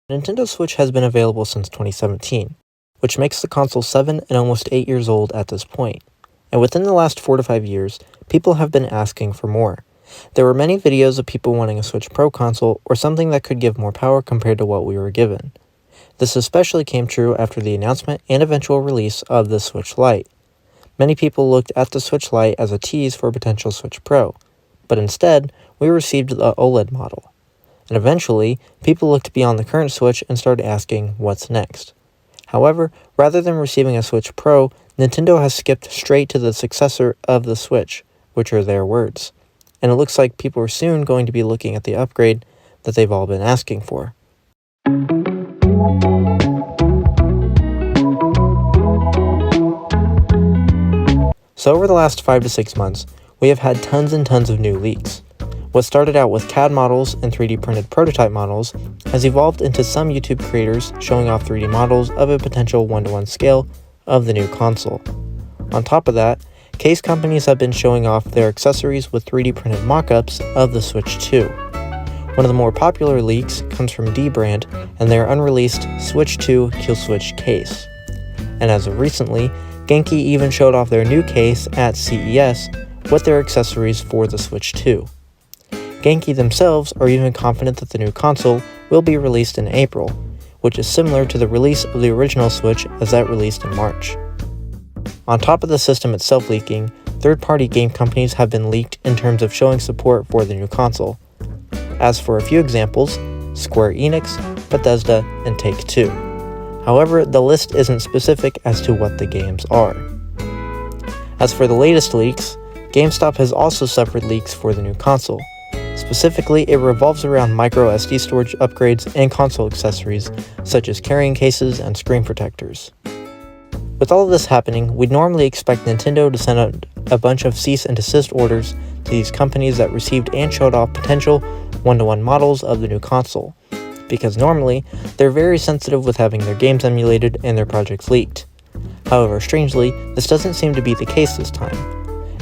Nintendo Switch has been available since 2017, which makes the console 7 and almost 8 years old at this point. And within the last 4 to 5 years, people have been asking for more. There were many videos of people wanting a Switch Pro console or something that could give more power compared to what we were given. This especially came true after the announcement and eventual release of the Switch Lite. Many people looked at the Switch Lite as a tease for a potential Switch Pro, but instead, we received the OLED model. And eventually, people looked beyond the current Switch and started asking, what's next? However, rather than receiving a Switch Pro, Nintendo has skipped straight to the successor of the Switch, which are their words. And it looks like people are soon going to be looking at the upgrade that they've all been asking for. So over the last 5 to 6 months, we have had tons and tons of new leaks. What started out with CAD models and 3D printed prototype models has evolved into some YouTube creators showing off 3D models of a potential 1-to-1 scale of the new console. On top of that, case companies have been showing off their accessories with 3D printed mock-ups of the Switch 2. One of the more popular leaks comes from D-Brand and their unreleased Switch 2 Kill Switch case. And as of recently, Genki even showed off their new case at CES with their accessories for the Switch 2. Genki themselves are even confident that the new console will be released in April, which is similar to the release of the original Switch as that released in March. On top of the system itself leaking, third-party game companies have been leaked in terms of showing support for the new console. As for a few examples, Square Enix, Bethesda, and Take-Two. However, the list isn't specific as to what the games are. As for the latest leaks, GameStop has also suffered leaks for the new console. Specifically, it revolves around micro SD storage upgrades and console accessories, such as carrying cases and screen protectors. With all of this happening, we'd normally expect Nintendo to send out a bunch of cease and desist orders to these companies that received and showed off potential 1-to-1 models of the new console, because normally, they're very sensitive with having their games emulated and their projects leaked. However, strangely, this doesn't seem to be the case this time.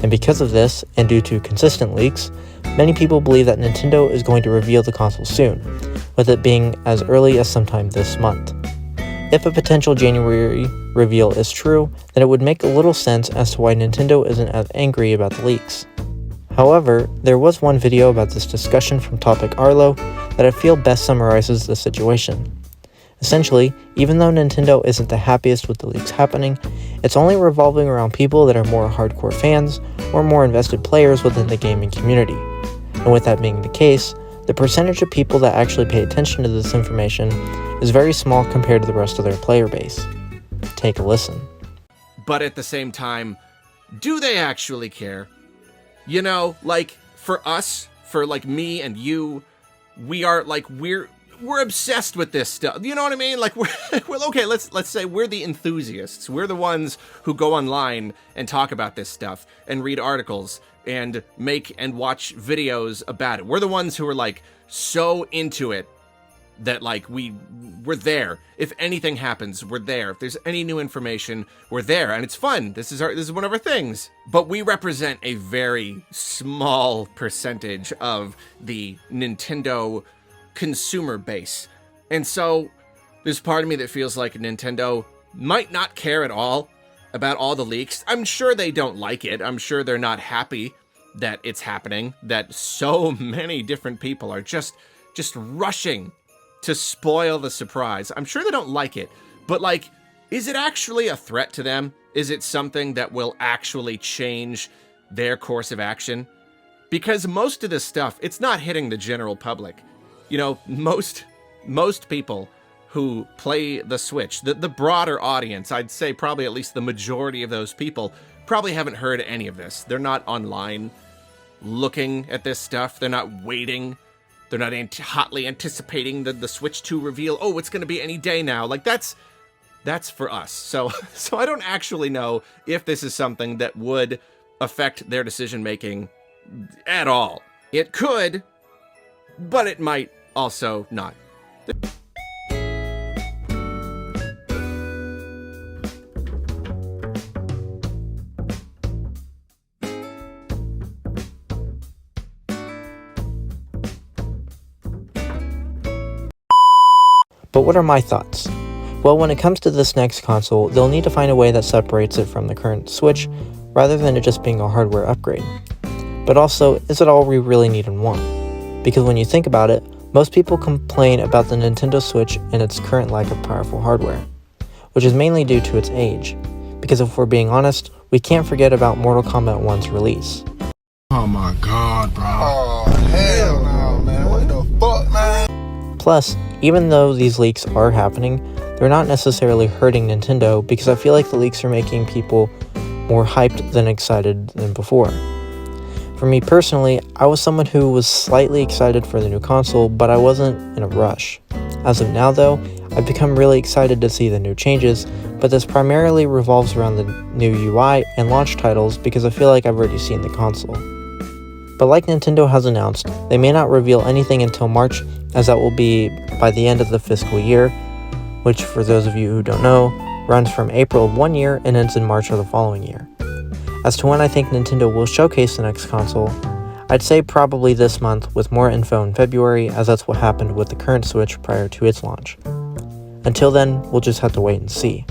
And because of this, and due to consistent leaks, many people believe that Nintendo is going to reveal the console soon, with it being as early as sometime this month. If a potential January reveal is true, then it would make a little sense as to why Nintendo isn't as angry about the leaks. However, there was one video about this discussion from Topic Arlo that I feel best summarizes the situation. Essentially, even though Nintendo isn't the happiest with the leaks happening, it's only revolving around people that are more hardcore fans or more invested players within the gaming community. And with that being the case, the percentage of people that actually pay attention to this information is very small compared to the rest of their player base. Take a listen. But at the same time, do they actually care? You know, like, for us, for like me and you, we're obsessed with this stuff. You know what I mean? Like, well, okay, let's say we're the enthusiasts. We're the ones who go online and talk about this stuff and read articles and make and watch videos about it. We're the ones who are like so into it that like we're there. If anything happens, we're there. If there's any new information, we're there, and it's fun. This is one of our things. But we represent a very small percentage of the Nintendo consumer base. And so there's part of me that feels like Nintendo might not care at all about all the leaks. I'm sure they don't like it. I'm sure they're not happy that it's happening, that so many different people are just rushing to spoil the surprise. I'm sure they don't like it, but like, is it actually a threat to them? Is it something that will actually change their course of action? Because most of this stuff, it's not hitting the general public. You know, most people who play the Switch, the broader audience, I'd say probably at least the majority of those people probably haven't heard any of this. They're not online looking at this stuff. They're not waiting. They're not hotly anticipating the Switch 2 reveal. Oh, it's going to be any day now. Like, that's for us. So I don't actually know if this is something that would affect their decision-making at all. It could, but it might also not. But what are my thoughts? Well, when it comes to this next console, they'll need to find a way that separates it from the current Switch, rather than it just being a hardware upgrade. But also, is it all we really need and want? Because when you think about it, most people complain about the Nintendo Switch and its current lack of powerful hardware, which is mainly due to its age. Because if we're being honest, we can't forget about Mortal Kombat 1's release. Oh my god, bro. Oh, hell no, man. What the fuck, man? Plus, even though these leaks are happening, they're not necessarily hurting Nintendo because I feel like the leaks are making people more hyped than excited than before. For me personally, I was someone who was slightly excited for the new console, but I wasn't in a rush. As of now though, I've become really excited to see the new changes, but this primarily revolves around the new UI and launch titles because I feel like I've already seen the console. But like Nintendo has announced, they may not reveal anything until March, as that will be by the end of the fiscal year, which for those of you who don't know, runs from April of one year and ends in March of the following year. As to when I think Nintendo will showcase the next console, I'd say probably this month with more info in February, as that's what happened with the current Switch prior to its launch. Until then, we'll just have to wait and see.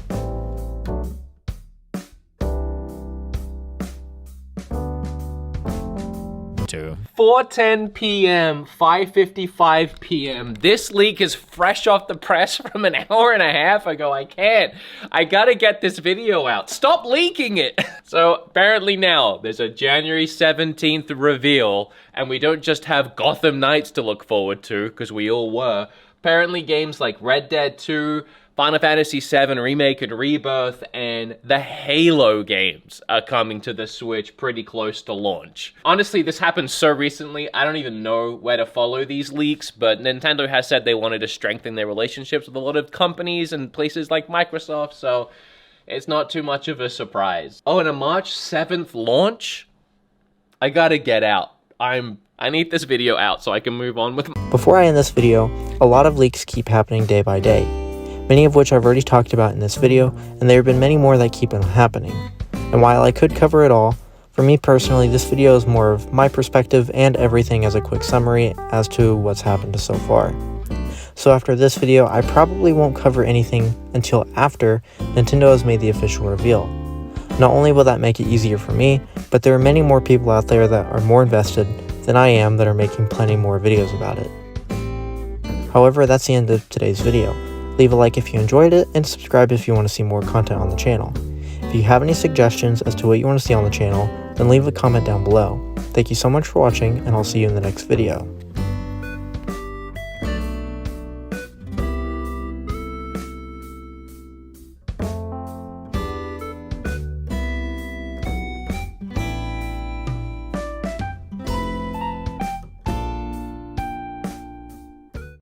4:10 p.m., 5:55 p.m. This leak is fresh off the press from an hour and a half ago. I gotta get this video out. Stop leaking it! So apparently now, there's a January 17th reveal, and we don't just have Gotham Knights to look forward to, because we all were. Apparently games like Red Dead 2, Final Fantasy VII Remake and Rebirth, and the Halo games are coming to the Switch pretty close to launch. Honestly, this happened so recently, I don't even know where to follow these leaks, but Nintendo has said they wanted to strengthen their relationships with a lot of companies and places like Microsoft, so it's not too much of a surprise. Oh, and a March 7th launch? I gotta get out. I need this video out so I can move on with. Before I end this video, a lot of leaks keep happening day by day, many of which I've already talked about in this video, and there have been many more that keep on happening. And while I could cover it all, for me personally, this video is more of my perspective and everything as a quick summary as to what's happened so far. So after this video, I probably won't cover anything until after Nintendo has made the official reveal. Not only will that make it easier for me, but there are many more people out there that are more invested than I am that are making plenty more videos about it. However, that's the end of today's video. Leave a like if you enjoyed it, and subscribe if you want to see more content on the channel. If you have any suggestions as to what you want to see on the channel, then leave a comment down below. Thank you so much for watching, and I'll see you in the next video.